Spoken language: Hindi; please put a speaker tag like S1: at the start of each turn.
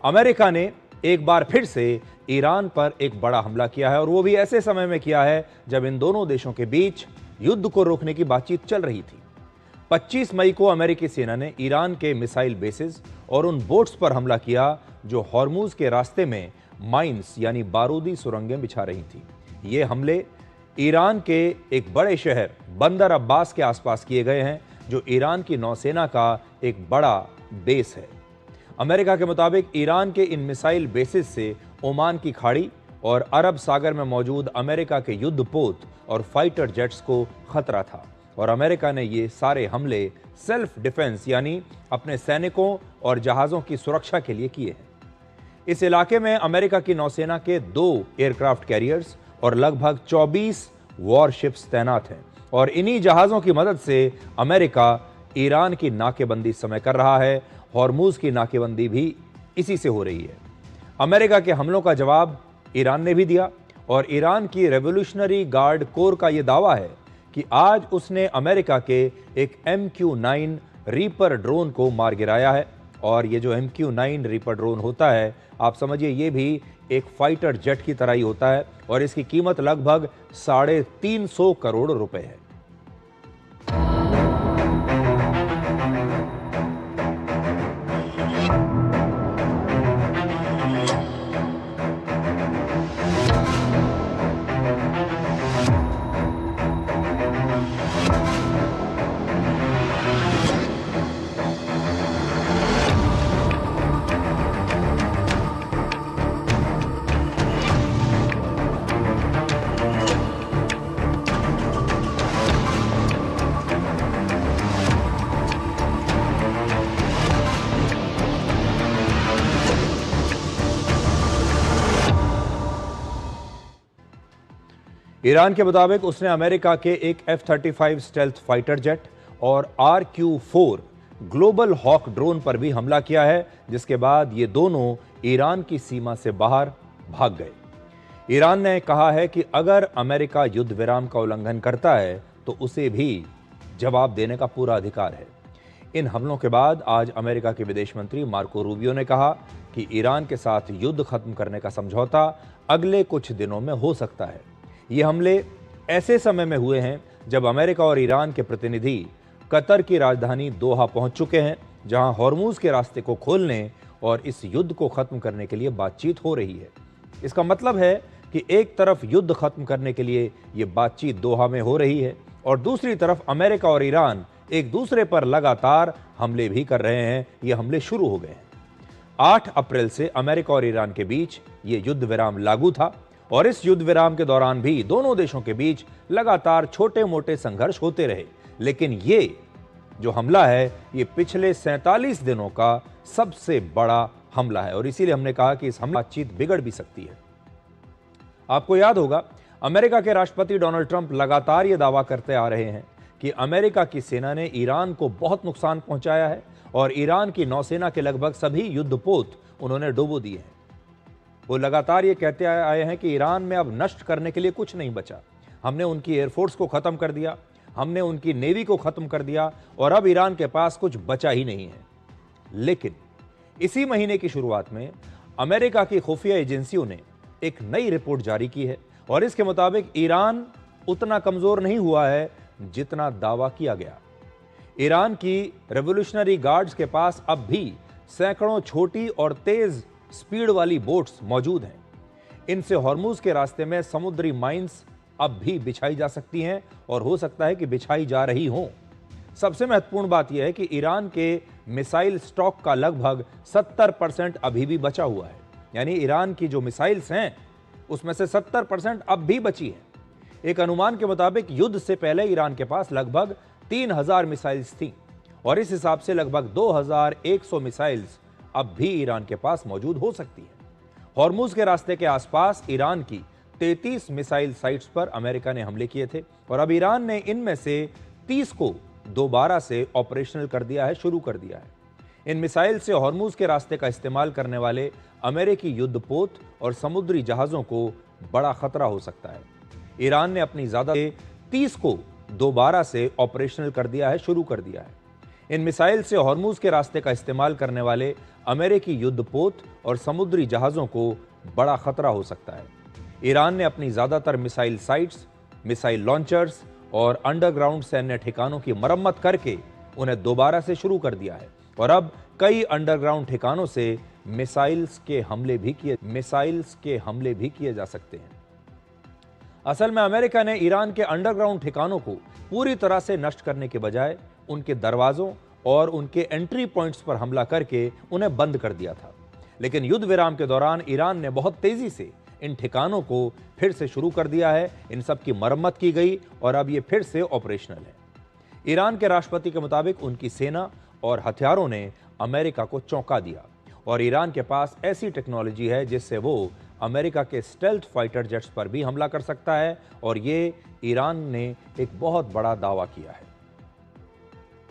S1: अमेरिका ने एक बार फिर से ईरान पर एक बड़ा हमला किया है और वो भी ऐसे समय में किया है जब इन दोनों देशों के बीच युद्ध को रोकने की बातचीत चल रही थी। 25 मई को अमेरिकी सेना ने ईरान के मिसाइल बेसिस और उन बोट्स पर हमला किया जो हॉर्मूज के रास्ते में माइंस यानी बारूदी सुरंगें बिछा रही थी। ये हमले ईरान के एक बड़े शहर बंदर अब्बास के आसपास किए गए हैं जो ईरान की नौसेना का एक बड़ा बेस है। अमेरिका के मुताबिक ईरान के इन मिसाइल बेसिस से ओमान की खाड़ी और अरब सागर में मौजूद अमेरिका के युद्धपोत और फाइटर जेट्स को खतरा था और अमेरिका ने ये सारे हमले सेल्फ डिफेंस यानी अपने सैनिकों और जहाज़ों की सुरक्षा के लिए किए हैं। इस इलाके में अमेरिका की नौसेना के 2 एयरक्राफ्ट कैरियर्स और लगभग 24 वॉरशिप्स तैनात हैं और इन्हीं जहाज़ों की मदद से अमेरिका ईरान की नाकेबंदी इस समय कर रहा है। हॉर्मूज की नाकेबंदी भी इसी से हो रही है। अमेरिका के हमलों का जवाब ईरान ने भी दिया और ईरान की रेवोल्यूशनरी गार्ड कोर का यह दावा है कि आज उसने अमेरिका के एक MQ-9 रीपर ड्रोन को मार गिराया है। और ये जो MQ-9 रीपर ड्रोन होता है, आप समझिए ये भी एक फाइटर जेट की तरह ही होता है और इसकी कीमत लगभग 350 करोड़ रुपए है। ईरान के मुताबिक उसने अमेरिका के एक F-35 स्टेल्थ फाइटर जेट और RQ-4 ग्लोबल हॉक ड्रोन पर भी हमला किया है, जिसके बाद ये दोनों ईरान की सीमा से बाहर भाग गए। ईरान ने कहा है कि अगर अमेरिका युद्ध विराम का उल्लंघन करता है तो उसे भी जवाब देने का पूरा अधिकार है। इन हमलों के बाद आज अमेरिका के विदेश मंत्री मार्को रूबियो ने कहा कि ईरान के साथ युद्ध खत्म करने का समझौता अगले कुछ दिनों में हो सकता है। ये हमले ऐसे समय में हुए हैं जब अमेरिका और ईरान के प्रतिनिधि कतर की राजधानी दोहा पहुंच चुके हैं, जहां हॉर्मूज के रास्ते को खोलने और इस युद्ध को खत्म करने के लिए बातचीत हो रही है। इसका मतलब है कि एक तरफ युद्ध खत्म करने के लिए ये बातचीत दोहा में हो रही है और दूसरी तरफ अमेरिका और ईरान एक दूसरे पर लगातार हमले भी कर रहे हैं। ये हमले शुरू हो गए हैं। 8 अप्रैल से अमेरिका और ईरान के बीच ये युद्ध विराम लागू था और इस युद्ध विराम के दौरान भी दोनों देशों के बीच लगातार छोटे मोटे संघर्ष होते रहे, लेकिन ये जो हमला है ये पिछले 47 दिनों का सबसे बड़ा हमला है और इसीलिए हमने कहा कि इस हमले बातचीत बिगड़ भी सकती है। आपको याद होगा, अमेरिका के राष्ट्रपति डोनाल्ड ट्रंप लगातार ये दावा करते आ रहे हैं कि अमेरिका की सेना ने ईरान को बहुत नुकसान पहुंचाया है और ईरान की नौसेना के लगभग सभी युद्धपोत उन्होंने डुबो दिए हैं। वो लगातार ये कहते आए हैं कि ईरान में अब नष्ट करने के लिए कुछ नहीं बचा। हमने उनकी एयरफोर्स को खत्म कर दिया, हमने उनकी नेवी को खत्म कर दिया और अब ईरान के पास कुछ बचा ही नहीं है। लेकिन इसी महीने की शुरुआत में अमेरिका की खुफिया एजेंसियों ने एक नई रिपोर्ट जारी की है और इसके मुताबिक ईरान उतना कमजोर नहीं हुआ है जितना दावा किया गया। ईरान की रेवोल्यूशनरी गार्ड्स के पास अब भी सैकड़ों छोटी और तेज स्पीड वाली बोट्स मौजूद हैं। इनसे हॉर्मूज के रास्ते में समुद्री माइंस अब भी बिछाई जा सकती हैं और हो सकता है कि बिछाई जा रही हों। सबसे महत्वपूर्ण बात यह है कि ईरान के मिसाइल स्टॉक का लगभग 70% अभी भी बचा हुआ है, यानी ईरान की जो मिसाइल्स हैं उसमें से 70% अब भी बची हैं। एक अनुमान के मुताबिक युद्ध से पहले ईरान के पास लगभग 3000 मिसाइल्स थीं और इस हिसाब से लगभग 2100 मिसाइल्स अब भी ईरान के पास मौजूद हो सकती है। हॉर्मूज के रास्ते के आसपास ईरान की 33 मिसाइल साइट्स पर अमेरिका ने हमले किए थे और अब ईरान ने इनमें से 30 को दोबारा से ऑपरेशनल कर दिया है, शुरू कर दिया है। इन मिसाइल से हॉर्मूज के रास्ते का इस्तेमाल करने वाले अमेरिकी युद्धपोत और समुद्री जहाजों को बड़ा खतरा हो सकता है। ईरान ने अपनी ज्यादा 30 को दोबारा से ऑपरेशनल कर दिया है, शुरू कर दिया है। इन मिसाइल से हॉर्मूज के रास्ते का इस्तेमाल करने वाले अमेरिकी युद्धपोत और समुद्री जहाज़ों को बड़ा खतरा हो सकता है। ईरान ने अपनी ज़्यादातर मिसाइल साइट्स, मिसाइल लॉन्चर्स और अंडरग्राउंड सैन्य ठिकानों की मरम्मत करके उन्हें दोबारा से शुरू कर दिया है और अब कई अंडरग्राउंड ठिकानों से मिसाइल्स के हमले भी किए जा सकते हैं। असल में अमेरिका ने ईरान के अंडरग्राउंड ठिकानों को पूरी तरह से नष्ट करने के बजाय उनके दरवाजों और उनके एंट्री पॉइंट्स पर हमला करके उन्हें बंद कर दिया था। लेकिन युद्ध विराम के दौरान ईरान ने बहुत तेजी से इन ठिकानों को फिर से शुरू कर दिया है। इन सब की मरम्मत की गई और अब ये फिर से ऑपरेशनल है। ईरान के राष्ट्रपति के मुताबिक उनकी सेना और हथियारों ने अमेरिका को चौंका दिया और ईरान के पास ऐसी टेक्नोलॉजी है जिससे वो अमेरिका के स्टेल्थ फाइटर जेट्स पर भी हमला कर सकता है और ये ईरान ने एक बहुत बड़ा दावा किया है।